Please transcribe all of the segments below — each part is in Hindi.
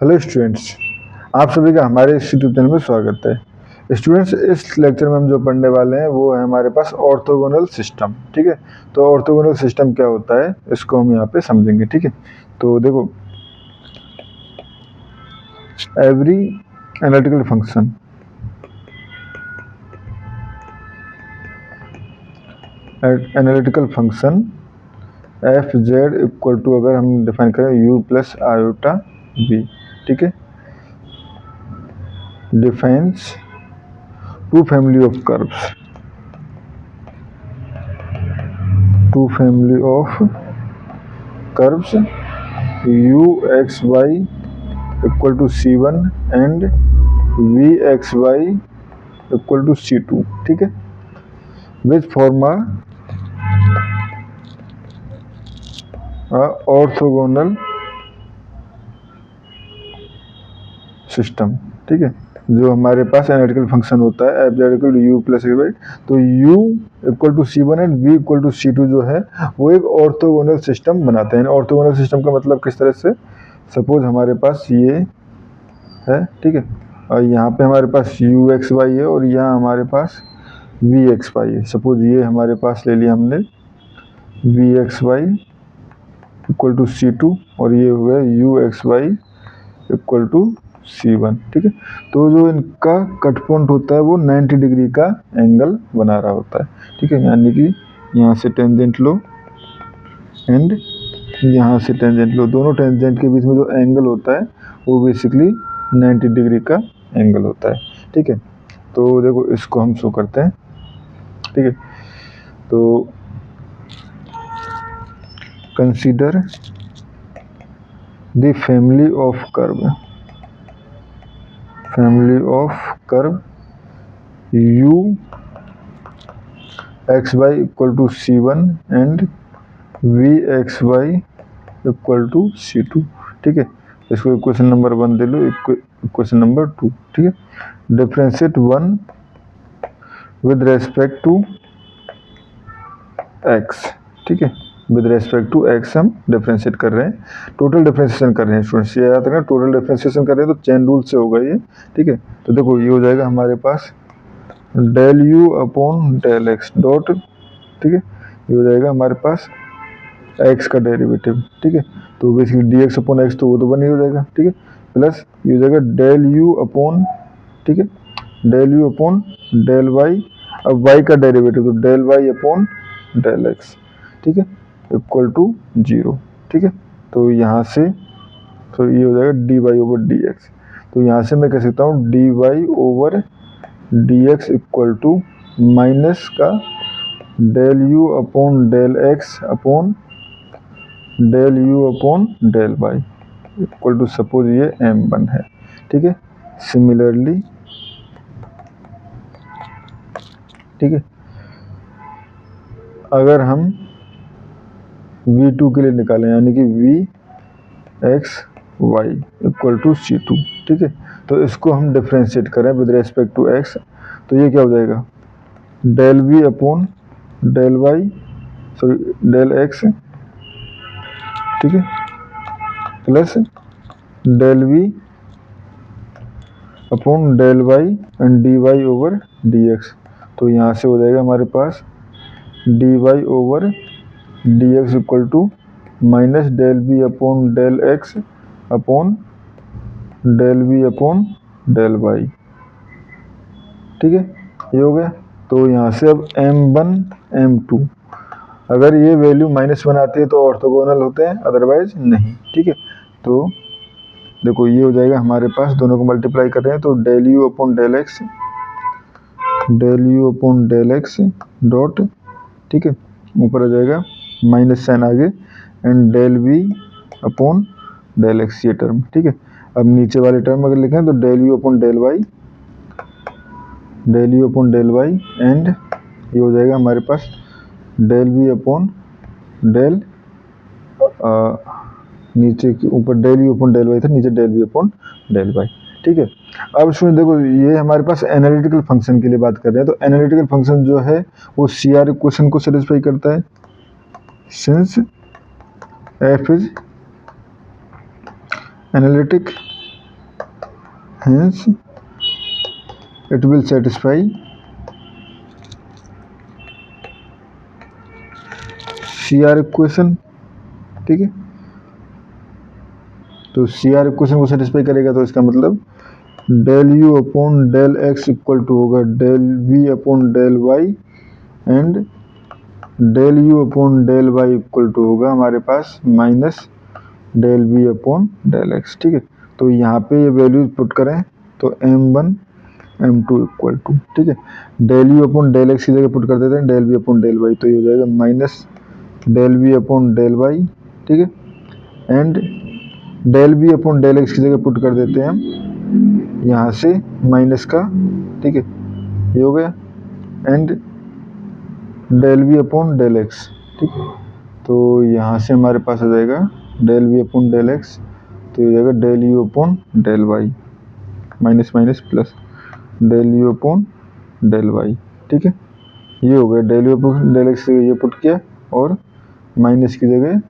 हेलो स्टूडेंट्स, आप सभी का हमारे इस यूट्यूब चैनल में स्वागत है। स्टूडेंट्स, इस लेक्चर में हम जो पढ़ने वाले हैं वो है हमारे पास ऑर्थोगोनल सिस्टम। ठीक है, तो ऑर्थोगोनल सिस्टम क्या होता है इसको हम यहाँ पे समझेंगे। ठीक है, तो देखो, every analytical function F Z equal to, अगर हम डिफाइन करें u प्लस आयोटा बी, ठीक है, defines two family of curves u x y equal to c1 and v x y equal to c2, ठीक है, which form a orthogonal system। ठीक है, जो हमारे पास एनालिटिकल फंक्शन होता है F Z equal to U plus Y, तो u equal to c1 and v equal to c2 जो है वो एक ऑर्थोगोनल सिस्टम बनाते हैं। ऑर्थोगोनल सिस्टम का मतलब किस तरह से, सपोज हमारे पास ये है, ठीक है, और यहाँ पे हमारे पास u एक्स वाई है और यहाँ हमारे पास v एक्स वाई है। सपोज ये हमारे पास ले लिया हमने v X Y equal to c2 और ये हो गया u X Y equal to c1। ठीक है, तो जो इनका कट पॉइंट होता है वो 90 डिग्री का एंगल बना रहा होता है। ठीक है, यानी कि यहाँ से टेंजेंट लो एंड यहाँ से टेंजेंट लो, दोनों टेंजेंट के बीच में जो एंगल होता है वो बेसिकली 90 डिग्री का एंगल होता है। ठीक है, तो देखो इसको हम शो करते हैं। ठीक है, तो consider the family of curve u X Y equal to c1 and v X Y equal to c2। ठीक है, इसको इक्वेशन नंबर 1 दे लो, इक्वेशन नंबर 2। ठीक है, differentiate 1 with respect to x। ठीक है, विद रेस्पेक्ट टू x हम डिफरेंशिएट कर रहे हैं, टोटल डिफरेंशिएशन कर रहे हैं स्टूडेंट्स। ये याद रखना, टोटल डिफरेंशिएशन कर रहे हैं तो चेन रूल से होगा ये। ठीक है, तो देखो ये हो जाएगा हमारे पास del u upon del x dot, ठीक है, ये हो जाएगा हमारे पास x का डेरिवेटिव। ठीक है, तो बेसिकली dx अपॉन एक्स तो वो तो 1 ही हो जाएगा। ठीक है, प्लस ये हो जाएगा डेल u अपॉन, ठीक है, del u upon del y, अब y का डेरिवेटिव तो del y upon del x, ठीक है, इक्वल टू 0। ठीक है, तो यहाँ से तो ये हो जाएगा dy ओवर dx, तो यहाँ से मैं कह सकता हूँ dy over dx equal to minus का del u upon del x upon del u upon del y equal to, suppose ये m1 है। ठीक है, सिमिलरली, ठीक है, अगर हम v2 के लिए निकालें यानी कि v X Y equal to c2, ठीक है, तो इसको हम डिफरेंशिएट करें विद रेस्पेक्ट टू x, तो ये क्या हो जाएगा del v upon del y, sorry del x, ठीक है, plus del v upon del y and dy over dx, तो यहाँ से हो जाएगा हमारे पास dy over dx equal to minus del v upon del x upon del v upon del y। ठीक है, ये हो गया। तो यहाँ से अब m1 m2 अगर ये वैल्यू -1 आती है तो ऑर्थोगोनल होते हैं, अदरवाइज नहीं। ठीक है, तो देखो ये हो जाएगा हमारे पास, दोनों को मल्टीप्लाई कर रहे हैं तो del u upon del x dot, ठीक है, ऊपर आ जाएगा माइनस साइन आगे and del v upon del X, ये टर्म। ठीक है, अब नीचे वाले टर्म अगर लिखें तो del u upon del y and ये हो जाएगा हमारे पास डेल v अपॉन डेल, नीचे के ऊपर del u upon del y था, नीचे del v upon del y। ठीक है, अब इसमें देखो ये हमारे पास एनालिटिकल फंक्शन के लिए बात कर रहे हैं, तो एनालिटिकल फंक्शन जो है वो CR इक्वेशन को सेटिस्फाई करता है, since f is analytic hence it will satisfy CR equation. ठीक है, तो CR इक्वेशन को सेटिस्फाई करेगा, तो इसका मतलब del you upon del x equal to होगा del we upon del y and del you upon del y equal to होगा हमारे पास minus del we upon del x. ठीक है, तो यहाँ पे ये वैल्यूज पुट करें तो m1 m2 इक्वल टू, ठीक है, del you upon del X की जगह पुट कर देते हैं del we upon del Y, तो ये हो जाएगा minus del we upon del Y. ठीक है, and del we upon del X की जगह पुट कर देते हैं हम यहाँ से माइनस का। ठीक है, ये हो गया, and del we upon del x. ठीक, तो यहाँ से हमारे पास आ जाएगा del we upon del X, तो ये जाएगा del you upon del Y, minus minus plus del you upon del Y. ठीक है, ये हो गया del you upon del X ये पुट किया और माइनस की जगह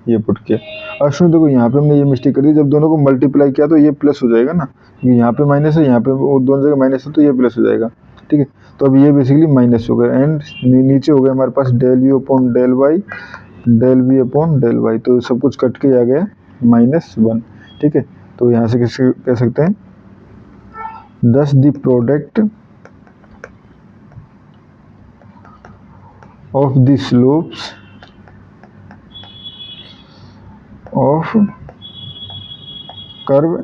ये पुट किया। अब सुनो, देखो यहाँ पे हमने ये मिस्टेक कर दी, जब दोनों को मल्टीप्लाई किया तो ये प्लस हो जाएगा ना, क्योंकि यहाँ पे माइनस है, यहाँ पे वो दोनों जगह माइनस है, तो ये प्लस हो जाएगा। ठीक है, तो अब ये बेसिकली माइनस हो गया, एंड नीचे हो गया हमारे पास del you upon del y del we upon del Y, तो सब कुछ कट के आ गया -1। ठीक है, तो यहाँ से कैसे कह सकते हैं, दस the product of the slopes of curve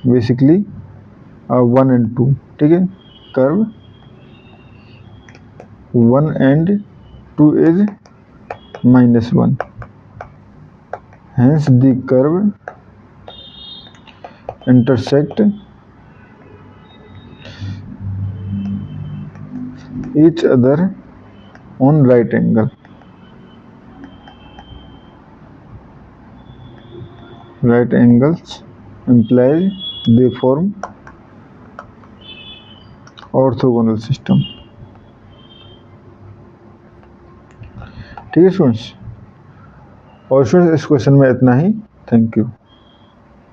basically 1 and 2। ठीक है, curve 1 and 2 is -1, hence the curve intersect each other on right angle। right angles implies they form orthogonal system। ठीक है स्टूडेंट्स, और स्टूडेंट्स इस क्वेश्चन में इतना ही। Thank you.